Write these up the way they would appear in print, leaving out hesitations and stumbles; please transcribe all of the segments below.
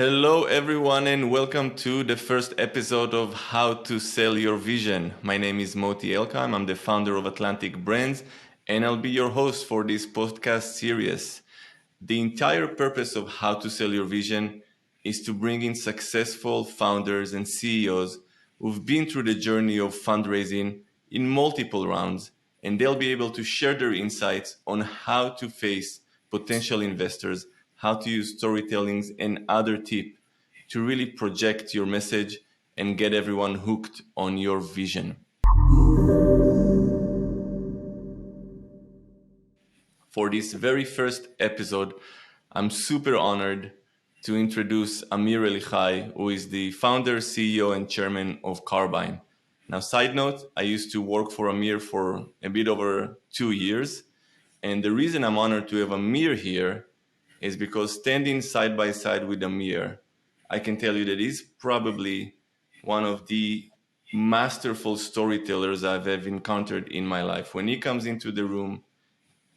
Hello, everyone, and welcome to the first episode of How to Sell Your Vision. My name is Amir Elichai. I'm the founder of Atlantic Brands, and I'll be your host for this podcast series. The entire purpose of How to Sell Your Vision is to bring in successful founders and CEOs who've been through the journey of fundraising in multiple rounds, and they'll be able to share their insights on how to face potential investors, how to use storytellings and other tips to really project your message and get everyone hooked on your vision. For this very first episode, I'm super honored to introduce Amir Elichai, who is the founder, CEO, and chairman of Carbyne. Now, side note, I used to work for Amir for a bit over 2 years. And the reason I'm honored to have Amir here is because standing side by side with Amir, I can tell you that he's probably one of the masterful storytellers I've ever encountered in my life. When he comes into the room,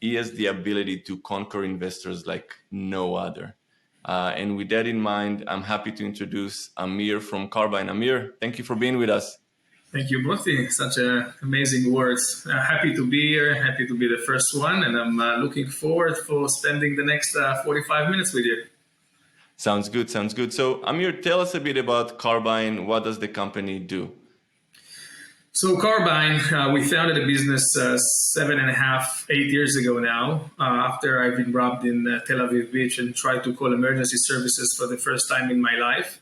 he has the ability to conquer investors like no other. And with that in mind, I'm happy to introduce Amir from Carbyne. Amir, thank you for being with us. Thank you, Moti. Such amazing words. Happy to be here. Happy to be the first one. And I'm looking forward for spending the next 45 minutes with you. Sounds good. So, Amir, tell us a bit about Carbyne. What does the company do? So Carbyne, we founded a business 7.5, 8 years ago now, after I've been robbed in Tel Aviv Beach and tried to call emergency services for the first time in my life.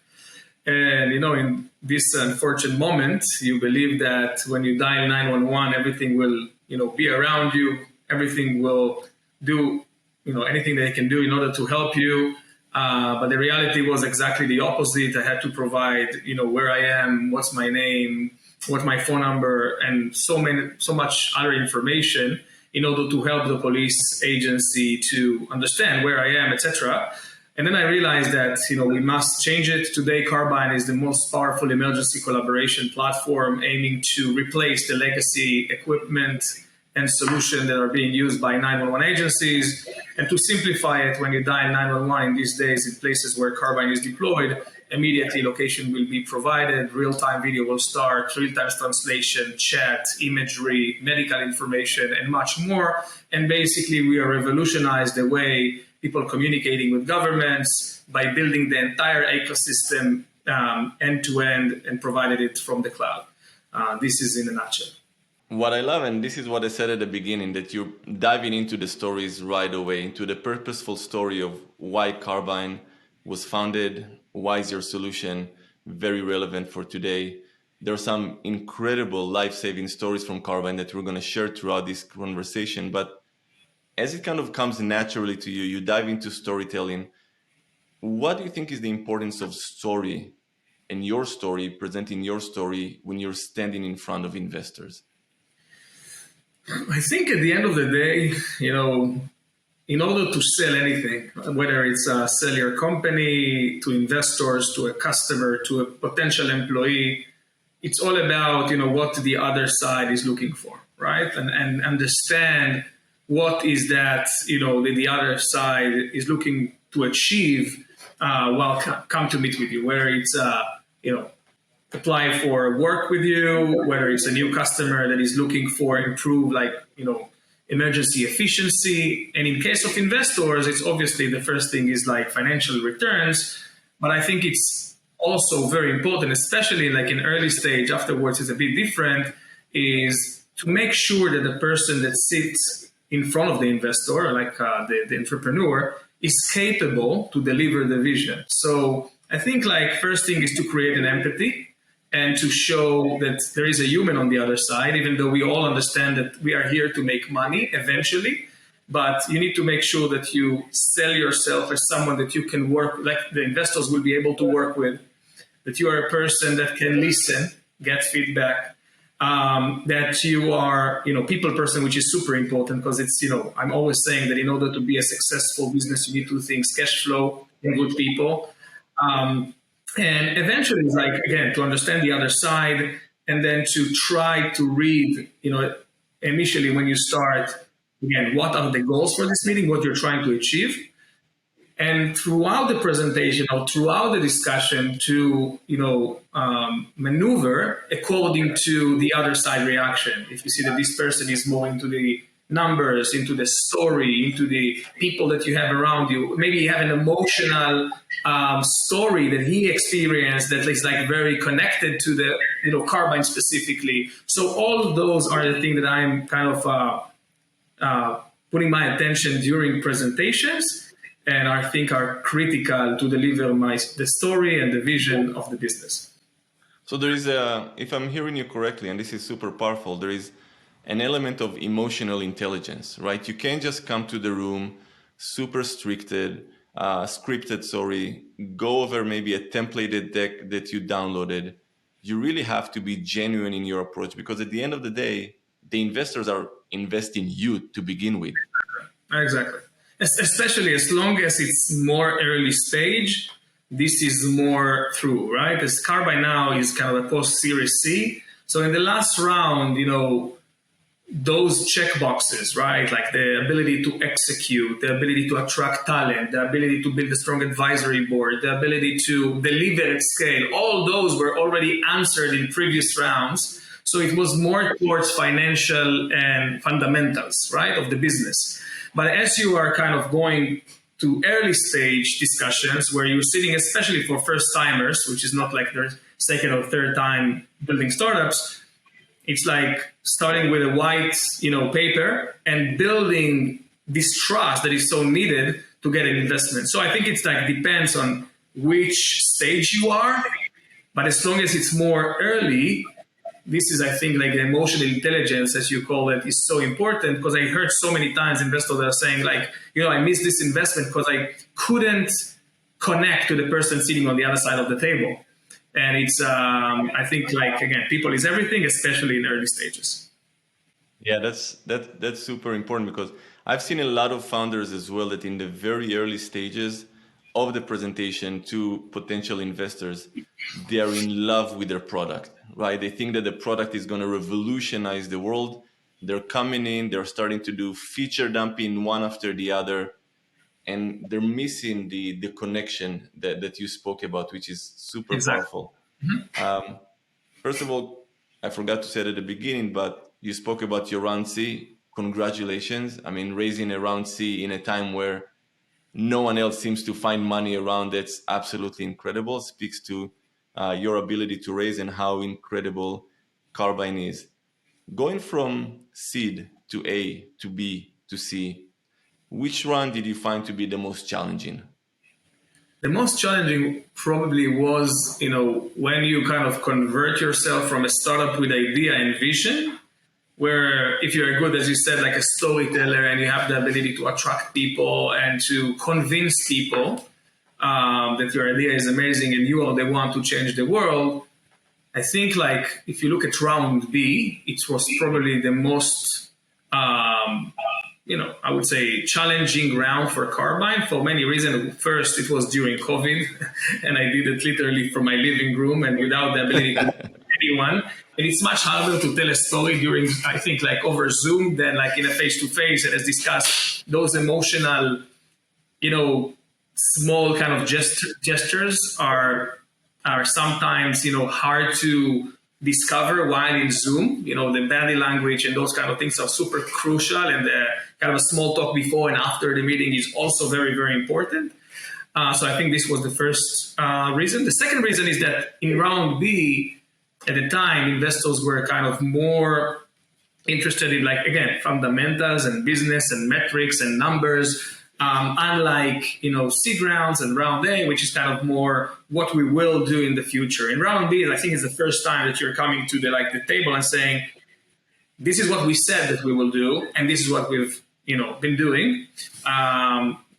And, in this unfortunate moment, you believe that when you dial 911, everything will, be around you. Everything will do, anything they can do in order to help you. But the reality was exactly the opposite. I had to provide, where I am, what's my name, what's my phone number, and so much other information in order to help the police agency to understand where I am, etc. And then I realized that, we must change it. Today, Carbyne is the most powerful emergency collaboration platform aiming to replace the legacy equipment and solutions that are being used by 911 agencies. And to simplify it, when you dial 911 in these days in places where Carbyne is deployed, immediately location will be provided, real-time video will start, real-time translation, chat, imagery, medical information, and much more. And basically, we are revolutionized the way people communicating with governments by building the entire ecosystem end-to-end and provided it from the cloud. This is in a nutshell. What I love, and this is what I said at the beginning, that you're diving into the stories right away, into the purposeful story of why Carbyne was founded, why is your solution very relevant for today. There are some incredible life-saving stories from Carbyne that we're going to share throughout this conversation. But as it kind of comes naturally to you, you dive into storytelling. What do you think is the importance of story and your story, presenting your story when you're standing in front of investors? I think at the end of the day, in order to sell anything, whether it's sell your company to investors, to a customer, to a potential employee, it's all about, what the other side is looking for, right? And understand what is that, the other side is looking to achieve while come to meet with you, whether it's, apply for work with you, whether it's a new customer that is looking for improve, emergency efficiency. And in case of investors, it's obviously the first thing is like financial returns. But I think it's also very important, especially like in early stage, afterwards is a bit different, is to make sure that the person that sits in front of the investor, like the entrepreneur, is capable to deliver the vision. So I think first thing is to create an empathy and to show that there is a human on the other side, even though we all understand that we are here to make money eventually. But you need to make sure that you sell yourself as someone that you can work, like the investors will be able to work with, that you are a person that can listen, get feedback, that you are, people person, which is super important because it's, I'm always saying that in order to be a successful business, you need two things: cash flow and good people. And eventually, it's again, to understand the other side and then to try to read, initially when you start, again, what are the goals for this meeting, what you're trying to achieve. and throughout the presentation or throughout the discussion to maneuver according to the other side reaction. If you see that this person is more into the numbers, into the story, into the people that you have around you, maybe you have an emotional story that he experienced that is like very connected to the Carbyne specifically. So all of those are the things that I'm kind of putting my attention during presentations, and I think are critical to deliver the story and the vision of the business. So there is if I'm hearing you correctly, and this is super powerful, there is an element of emotional intelligence, right? You can't just come to the room super scripted, go over maybe a templated deck that you downloaded. You really have to be genuine in your approach, because at the end of the day, the investors are investing you to begin with. Exactly. Especially as long as it's more early stage, this is more true, right? As Carbyne now is kind of a post-Series C. So in the last round, those check boxes, right? Like the ability to execute, the ability to attract talent, the ability to build a strong advisory board, the ability to deliver at scale, all those were already answered in previous rounds. So it was more towards financial and fundamentals, right, of the business. But as you are kind of going to early stage discussions where you're sitting, especially for first timers, which is not like their second or third time building startups, it's like starting with a white, paper and building this trust that is so needed to get an investment. So I think it's like depends on which stage you are, but as long as it's more early, this is, I think, like the emotional intelligence, as you call it, is so important, because I heard so many times investors are saying like, I missed this investment because I couldn't connect to the person sitting on the other side of the table. And it's, I think, like, again, people is everything, especially in early stages. Yeah, that's super important, because I've seen a lot of founders as well that in the very early stages of the presentation to potential investors, they are in love with their product, right? They think that the product is going to revolutionize the world. They're coming in, they're starting to do feature dumping one after the other, and they're missing the connection that you spoke about, which is super powerful. First of all, I forgot to say it at the beginning, but you spoke about your round C. Congratulations. I mean, raising a round C in a time where no one else seems to find money around, that's absolutely incredible. Speaks to your ability to raise and how incredible Carbyne is. Going from seed to A to B to C, which round did you find to be the most challenging? The most challenging probably was, when you kind of convert yourself from a startup with idea and vision, where if you're good, as you said, like a storyteller, and you have the ability to attract people and to convince people that your idea is amazing and you are the one to change the world. I think, like, if you look at round B, it was probably the most, I would say, challenging round for Carbyne for many reasons. First, it was during COVID, and I did it literally from my living room and without the ability to anyone. And it's much harder to tell a story during, I think, like over Zoom than like in a face-to-face. And as discussed, those emotional, small kind of gestures are sometimes, hard to discover while in Zoom. The body language and those kind of things are super crucial, and the kind of a small talk before and after the meeting is also very, very important. So I think this was the first reason. The second reason is that in round B, at the time, investors were kind of more interested in, like, again, fundamentals and business and metrics and numbers, unlike, seed rounds and round A, which is kind of more what we will do in the future. In round B, I think it's the first time that you're coming to the table and saying, this is what we said that we will do, and this is what we've, been doing.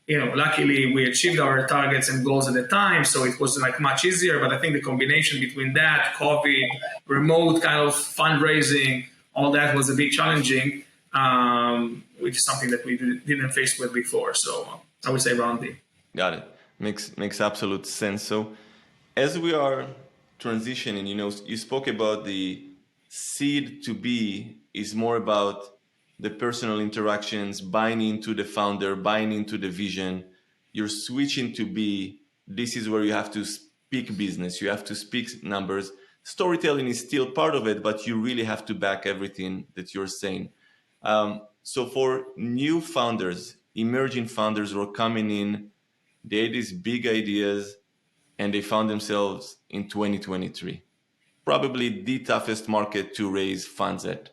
Luckily we achieved our targets and goals at the time, so it was like much easier. But I think the combination between that, COVID, remote kind of fundraising, all that was a bit challenging, which is something that we didn't face with before. So I would say round B. Got it. Makes absolute sense. So as we are transitioning, you spoke about the seed to B is more about the personal interactions, buying into the founder, buying into the vision. you're switching to be, this is where you have to speak business, you have to speak numbers. Storytelling is still part of it, but you really have to back everything that you're saying. So for new founders, emerging founders who are coming in, they had these big ideas and they found themselves in 2023, probably the toughest market to raise funds at.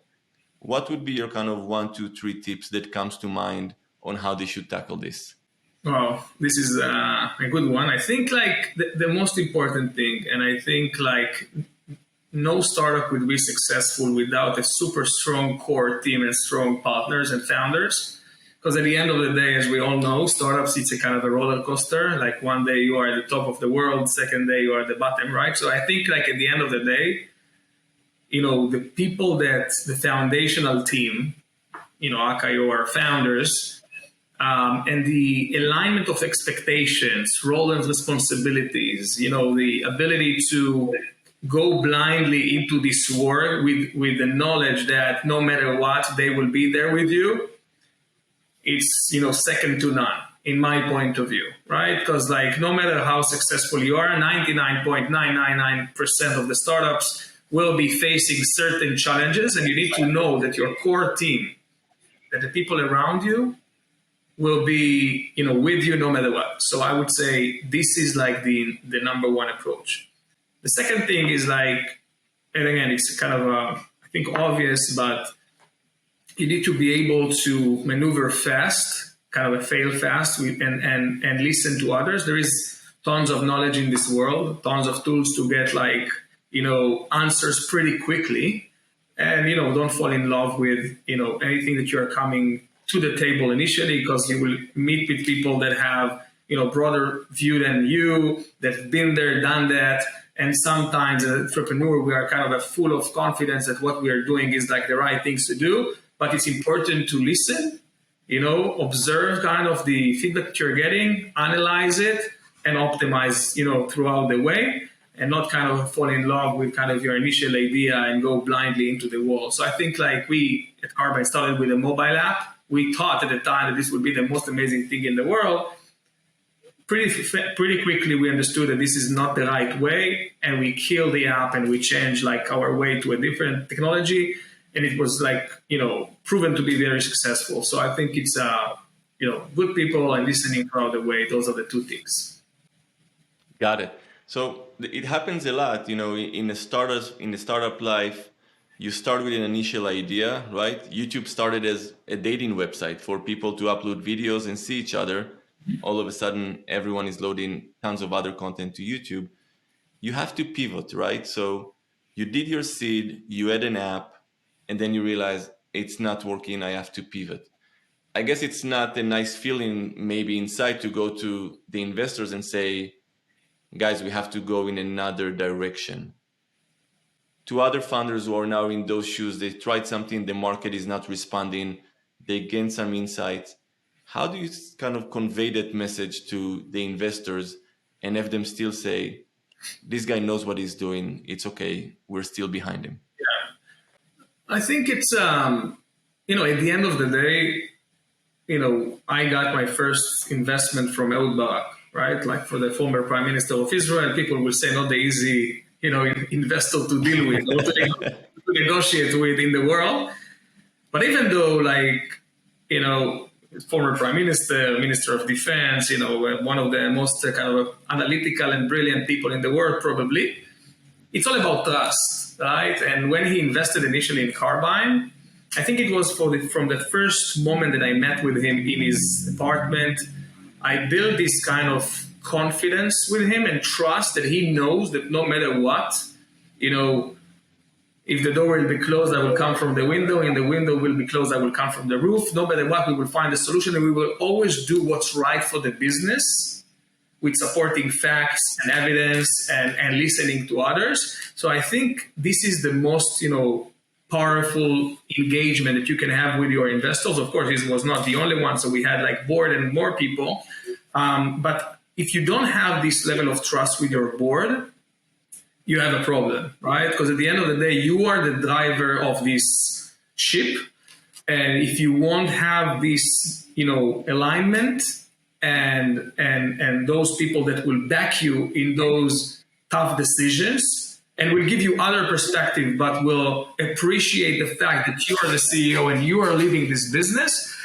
What would be your kind of 1, 2, 3 tips that comes to mind on how they should tackle this? Well, this is a good one. I think like the most important thing, and I think like no startup would be successful without a super strong core team and strong partners and founders. Because at the end of the day, as we all know, startups, it's a kind of a roller coaster. Like one day you are at the top of the world, second day you are at the bottom, right? So I think like at the end of the day, the people that the foundational team, aka your founders, and the alignment of expectations, role and responsibilities, the ability to go blindly into this war with the knowledge that no matter what, they will be there with you. It's, second to none in my point of view, right? Because like no matter how successful you are, 99.999% of the startups will be facing certain challenges, and you need to know that your core team, that the people around you will be, with you no matter what. So I would say this is like the number one approach. The second thing is like, and again, it's kind of, I think obvious, but you need to be able to maneuver fast, kind of fail fast, and listen to others. There is tons of knowledge in this world, tons of tools to get like, answers pretty quickly. And, don't fall in love with, anything that you're coming to the table initially, because you will meet with people that have, broader view than you, that have been there, done that. And sometimes as an entrepreneur, we are kind of full of confidence that what we are doing is like the right things to do. But it's important to listen, observe kind of the feedback that you're getting, analyze it, and optimize, throughout the way, and not kind of fall in love with kind of your initial idea and go blindly into the wall. So I think like we at Carbyne started with a mobile app. We thought at the time that this would be the most amazing thing in the world. Pretty quickly, we understood that this is not the right way, and we killed the app and we changed like our way to a different technology. And it was like, proven to be very successful. So I think it's, good people and listening throughout the way. Those are the two things. Got it. So it happens a lot, in the startup life. You start with an initial idea, right? YouTube started as a dating website for people to upload videos and see each other. All of a sudden, everyone is loading tons of other content to YouTube. You have to pivot, right? So you did your seed, you had an app, and then you realize it's not working, I have to pivot. I guess it's not a nice feeling maybe inside to go to the investors and say, guys, we have to go in another direction. To other founders who are now in those shoes, they tried something, the market is not responding, they gain some insights. How do you kind of convey that message to the investors and have them still say, this guy knows what he's doing, it's okay, we're still behind him? I think it's, at the end of the day, I got my first investment from Ehud Barak, right? Like for the former Prime Minister of Israel, people will say not the easy, investor to deal with or to negotiate with in the world. But even though former Prime Minister, Minister of Defense, one of the most kind of analytical and brilliant people in the world, probably, it's all about trust, right? And when he invested initially in Carbyne, I think it was from the first moment that I met with him in his apartment, I built this kind of confidence with him and trust that he knows that no matter what, if the door will be closed, I will come from the window, and the window will be closed, I will come from the roof. No matter what, we will find a solution, and we will always do what's right for the business with supporting facts and evidence and listening to others. So I think this is the most, powerful engagement that you can have with your investors. Of course, this was not the only one. So we had like board and more people. But if you don't have this level of trust with your board, you have a problem, right? Because at the end of the day, you are the driver of this ship. And if you won't have this, alignment and those people that will back you in those tough decisions and will give you other perspective, but will appreciate the fact that you are the CEO and you are leading this business,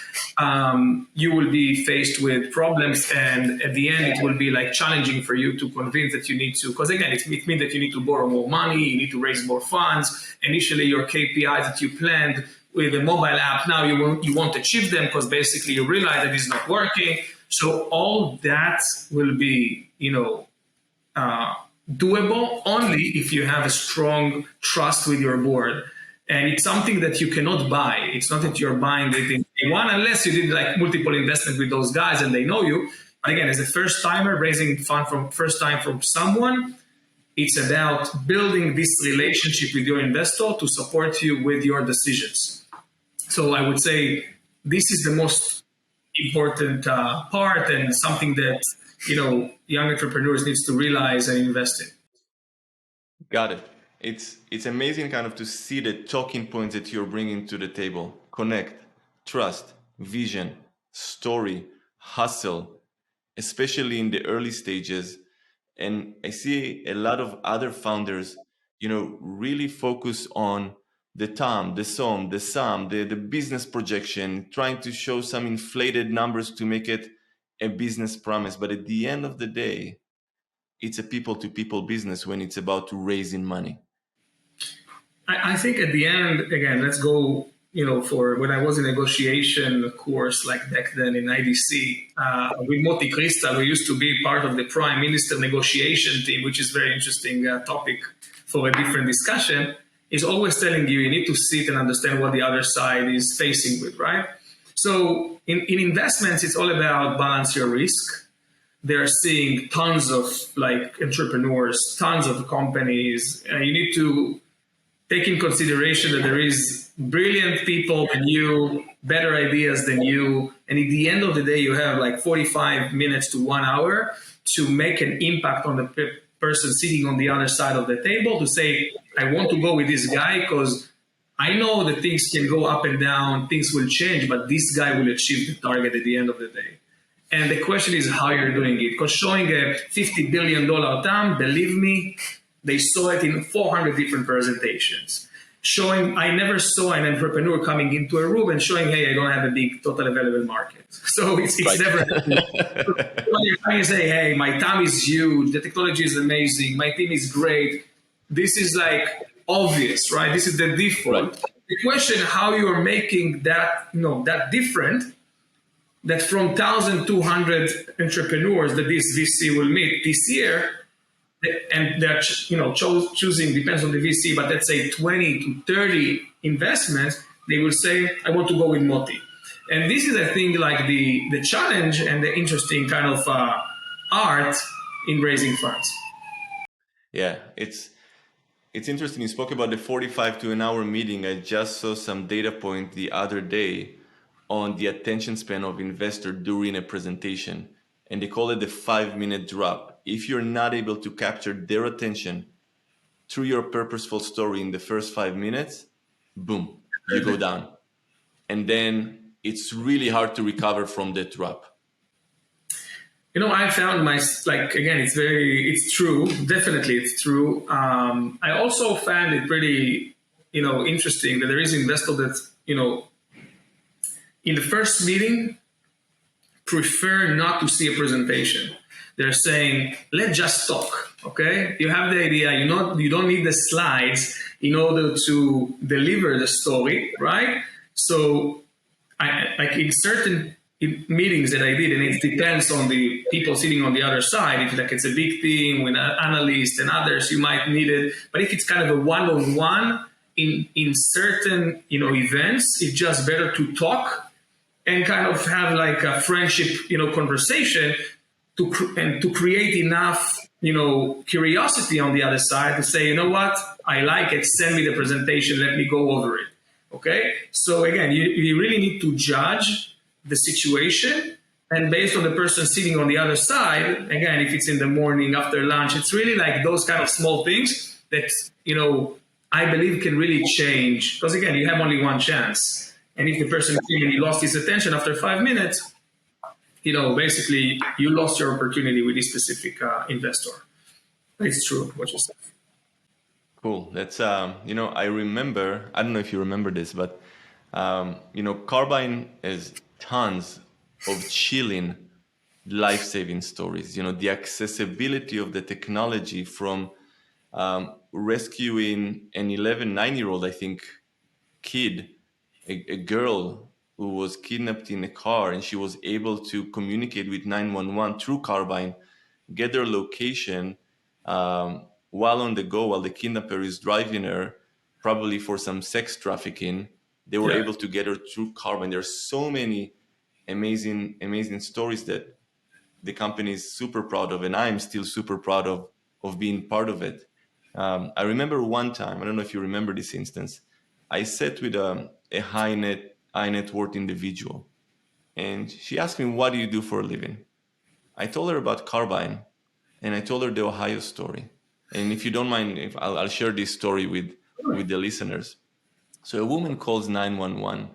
you will be faced with problems, and at the end it will be like challenging for you to convince that you need to, because again it means that you need to borrow more money, you need to raise more funds. Initially your KPIs that you planned with a mobile app, now you won't achieve them because basically you realize that it's not working. So all that will be doable only if you have a strong trust with your board. And it's something that you cannot buy. It's not that you're buying it in day one, unless you did like multiple investment with those guys and they know you. But again, as a first timer, raising fund from first time from someone, it's about building this relationship with your investor to support you with your decisions. So I would say this is the most important part, and something that young entrepreneurs needs to realize and invest in. Got it. It's amazing kind of to see the talking points that you're bringing to the table. Connect, trust, vision, story, hustle, especially in the early stages. And I see a lot of other founders, really focus on the TAM, the SOM, the SAM, the business projection, trying to show some inflated numbers to make it a business promise. But at the end of the day, it's a people-to-people business when it's about raising money. I think at the end, again, let's go, for when I was in negotiation course, like back then in IDC, with Moti Crystal, we used to be part of the Prime Minister negotiation team, which is very interesting topic for a different discussion, is always telling you need to sit and understand what the other side is facing with, right? So in investments, it's all about balance your risk. They're seeing tons of like entrepreneurs, tons of companies, and you need to take in consideration that there is brilliant people than you, better ideas than you, and at the end of the day, you have like 45 minutes to 1 hour to make an impact on the person sitting on the other side of the table to say, I want to go with this guy because I know that things can go up and down, things will change, but this guy will achieve the target at the end of the day. And the question is how you're doing it. Because showing a $50 billion TAM, believe me, they saw it in 400 different presentations. I never saw an entrepreneur coming into a room and showing, hey, I don't have a big total available market. So it's right. Never when you're trying to say, hey, my TAM is huge, the technology is amazing, my team is great. This is like obvious, right? This is the default. Right. The question, how you are making that, that different, that from 1,200 entrepreneurs that this VC will meet this year, and they're choosing, depends on the VC, but let's say 20 to 30 investments, they will say, I want to go with Moti. And this is, I think, like the challenge and the interesting kind of art in raising funds. Yeah, it's interesting. You spoke about the 45 to an hour meeting. I just saw some data point the other day on the attention span of investor during a presentation, and they call it the 5-minute drop. If you're not able to capture their attention through your purposeful story in the first 5 minutes, boom, you go down. And then it's really hard to recover from that drop. I found again, it's true. Definitely it's true. I also found it pretty, interesting that there is investor that, in the first meeting, prefer not to see a presentation. They're saying, let's just talk, okay? You have the idea, you don't need the slides in order to deliver the story, right? So in certain meetings that I did, and it depends on the people sitting on the other side, if it's a big team with analysts and others, you might need it. But if it's kind of a one-on-one in certain, events, it's just better to talk and kind of have like a friendship, conversation to create enough, curiosity on the other side to say, you know what, I like it, send me the presentation, let me go over it, okay? So again, you really need to judge the situation, and based on the person sitting on the other side, again, if it's in the morning, after lunch, it's really like those kind of small things that, I believe can really change, because again, you have only one chance. And if the person came and he lost his attention after 5 minutes, basically you lost your opportunity with this specific investor. It's true what you said. Cool. That's I remember. I don't know if you remember this, but Carbyne has tons of chilling, life-saving stories. The accessibility of the technology from rescuing an 9-year-old, I think, kid, a girl who was kidnapped in a car, and she was able to communicate with 911 through Carbyne, get their location while on the go, while the kidnapper is driving her, probably for some sex trafficking. They were Yeah, able to get her through Carbyne. There are so many amazing stories that the company is super proud of, and I'm still super proud of being part of it. I remember one time, I don't know if you remember this instance, I sat with a high net worth individual, and she asked me, "What do you do for a living?" I told her about Carbyne, and I told her the Ohio story. And if you don't mind, if I'll share this story with the listeners. So a woman calls 911.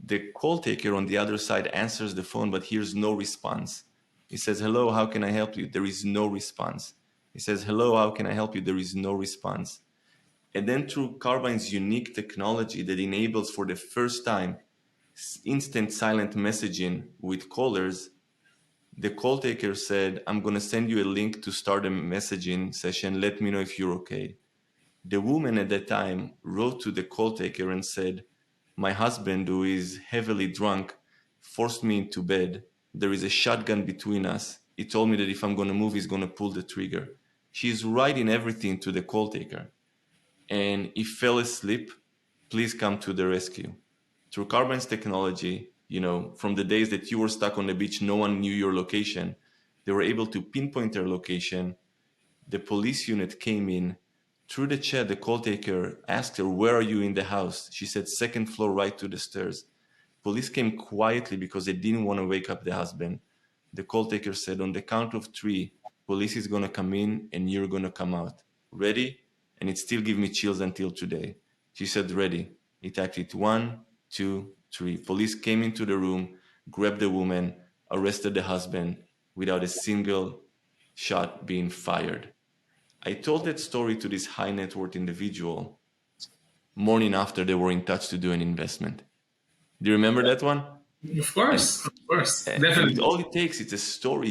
The call taker on the other side answers the phone, but hears no response. He says, "Hello, how can I help you?" There is no response. He says, "Hello, how can I help you?" There is no response. And then through Carbyne's unique technology that enables for the first time instant silent messaging with callers, the call taker said, "I'm going to send you a link to start a messaging session. Let me know if you're okay." The woman at that time wrote to the call taker and said, "My husband, who is heavily drunk, forced me into bed. There is a shotgun between us. He told me that if I'm going to move, he's going to pull the trigger." She's writing everything to the call taker. "And he fell asleep. Please come to the rescue." Through Carbyne's technology, from the days that you were stuck on the beach, no one knew your location. They were able to pinpoint their location. The police unit came in. Through the chat, the call taker asked her, "Where are you in the house?" She said, "Second floor, right to the stairs." Police came quietly because they didn't want to wake up the husband. The call taker said, "On the count of 3, police is going to come in and you're going to come out. Ready?" And it still gives me chills until today. She said, "Ready." He typed it 1, 2, 3. Police came into the room, grabbed the woman, arrested the husband without a single shot being fired. I told that story to this high net worth individual morning after they were in touch to do an investment. Do you remember that one? And of course, and definitely. all it takes, it's a story.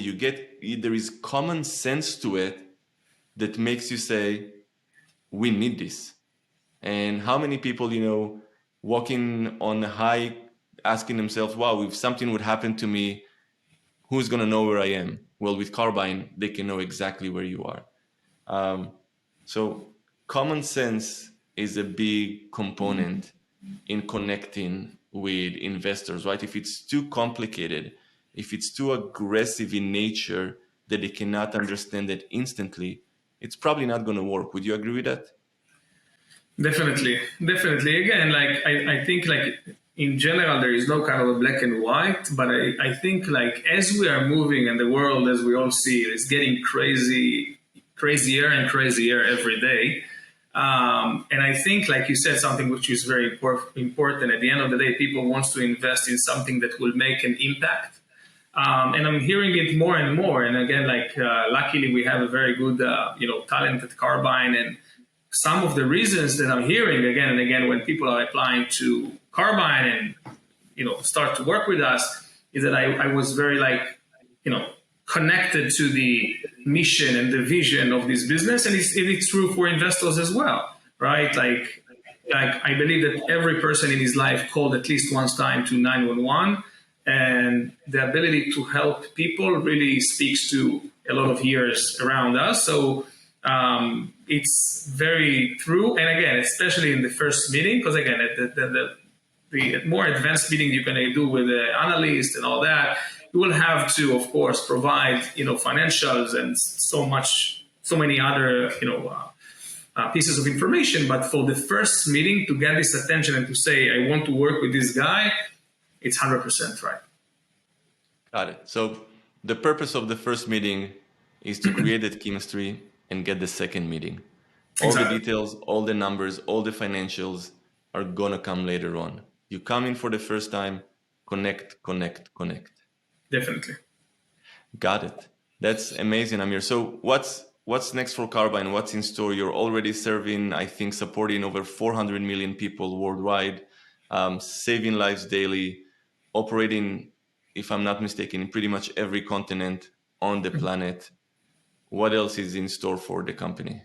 There is common sense to it that makes you say, "We need this." And how many people, walking on a high, asking themselves, "Wow, if something would happen to me, who's gonna know where I am?" Well, with Carbyne, they can know exactly where you are. So common sense is a big component in connecting with investors, right? If it's too complicated, if it's too aggressive in nature that they cannot understand it instantly, it's probably not going to work. Would you agree with that? Definitely. Again, like I think like in general there is no kind of a black and white, but I think like as we are moving and the world as we all see is getting crazier and crazier every day. And I think, like you said, something which is very important. At the end of the day, people want to invest in something that will make an impact. And I'm hearing it more and more. And again, like luckily we have a very good, talent at Carbyne. And some of the reasons that I'm hearing again and again when people are applying to Carbyne and start to work with us is that I was very connected to the mission and the vision of this business, and it's true for investors as well, right? Like I believe that every person in his life called at least once time to 911, and the ability to help people really speaks to a lot of years around us. So it's very true, and again, especially in the first meeting, because again, the more advanced meeting you're going to do with the analyst and all that, you will have to, of course, provide financials and so many other pieces of information. But for the first meeting, to get this attention and to say, "I want to work with this guy," it's 100% right. Got it. So the purpose of the first meeting is to create that chemistry and get the second meeting. All the Exactly. details, all the numbers, all the financials are gonna come later on. You come in for the first time, connect, connect, connect. definitely. Got it. That's amazing, Amir. So what's next for Carbyne? What's in store? You're already serving, I think, supporting over 400 million people worldwide, saving lives daily, operating, if I'm not mistaken, in pretty much every continent on the planet. What else is in store for the company?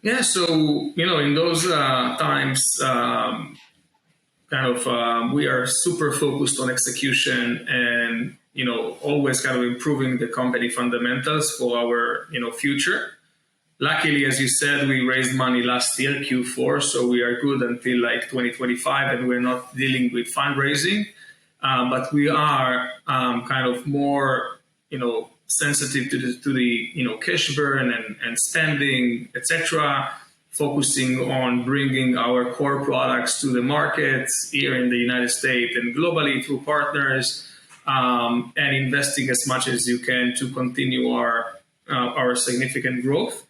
Yeah, so in those times, we are super focused on execution and always kind of improving the company fundamentals for our future. Luckily, as you said, we raised money last year, Q4, so we are good until like 2025, and we're not dealing with fundraising. But we are kind of more, sensitive to the cash burn and spending, etc. Focusing on bringing our core products to the markets here in the United States and globally through partners, and investing as much as you can to continue our significant growth.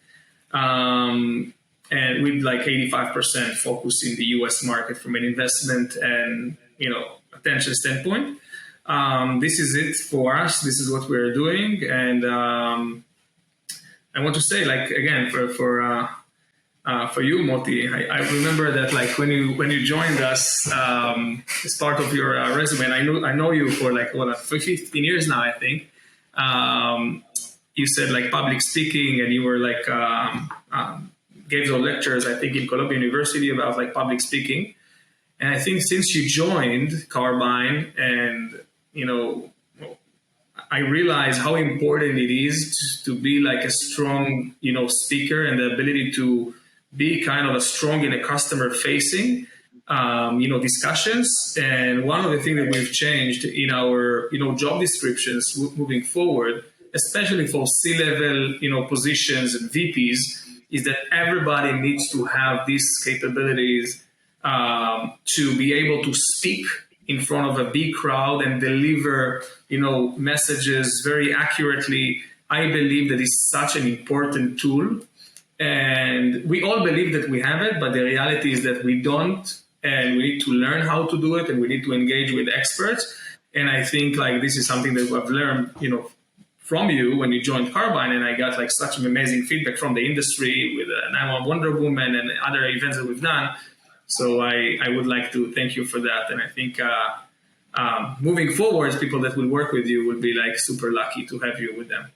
And with like 85% focus in the US market from an investment and attention standpoint. This is it for us. This is what we're doing, and I want to say, like, again, for you, Moti, I remember that like when you joined us as part of your resume, and I know you for like 15 years now, I think. You said like public speaking, and you were like gave those lectures, I think, in Columbia University about like public speaking. And I think since you joined Carbyne, and I realized how important it is to be like a strong speaker, and the ability to be kind of a strong in a customer facing discussions. And one of the things that we've changed in our job descriptions moving forward, especially for C-level positions and VPs, is that everybody needs to have these capabilities to be able to speak in front of a big crowd and deliver messages very accurately. I believe that is such an important tool, and we all believe that we have it, but the reality is that we don't, and we need to learn how to do it, and we need to engage with experts. And I think like this is something that I've learned from you when you joined Carbyne, and I got like such amazing feedback from the industry with 911 Wonder Woman and other events that we've done. So I would like to thank you for that. And I think moving forward, people that will work with you will be like super lucky to have you with them.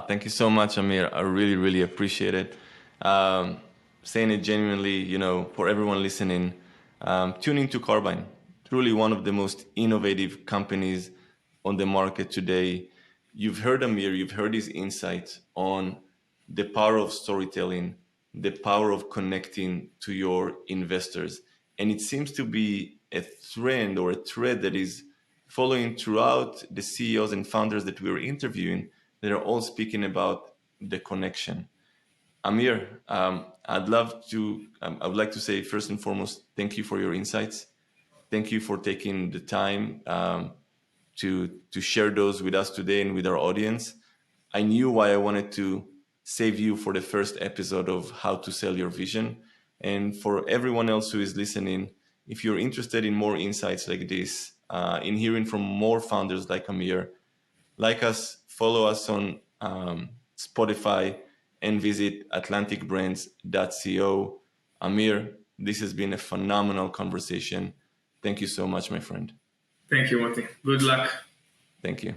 Thank you so much, Amir. I really, really appreciate it. Saying it genuinely, for everyone listening, tune into Carbyne. Truly one of the most innovative companies on the market today. You've heard Amir, you've heard his insights on the power of storytelling, the power of connecting to your investors. And it seems to be a trend or a thread that is following throughout the CEOs and founders that we're interviewing, that are all speaking about the connection. Amir, I would like to say first and foremost, thank you for your insights. Thank you for taking the time to share those with us today and with our audience. I knew why I wanted to save you for the first episode of How to Sell Your Vision. And for everyone else who is listening, if you're interested in more insights like this, in hearing from more founders like Amir, like us, follow us on Spotify and visit atlanticbrands.co. Amir, this has been a phenomenal conversation. Thank you so much, my friend. Thank you, Moti. Good luck. Thank you.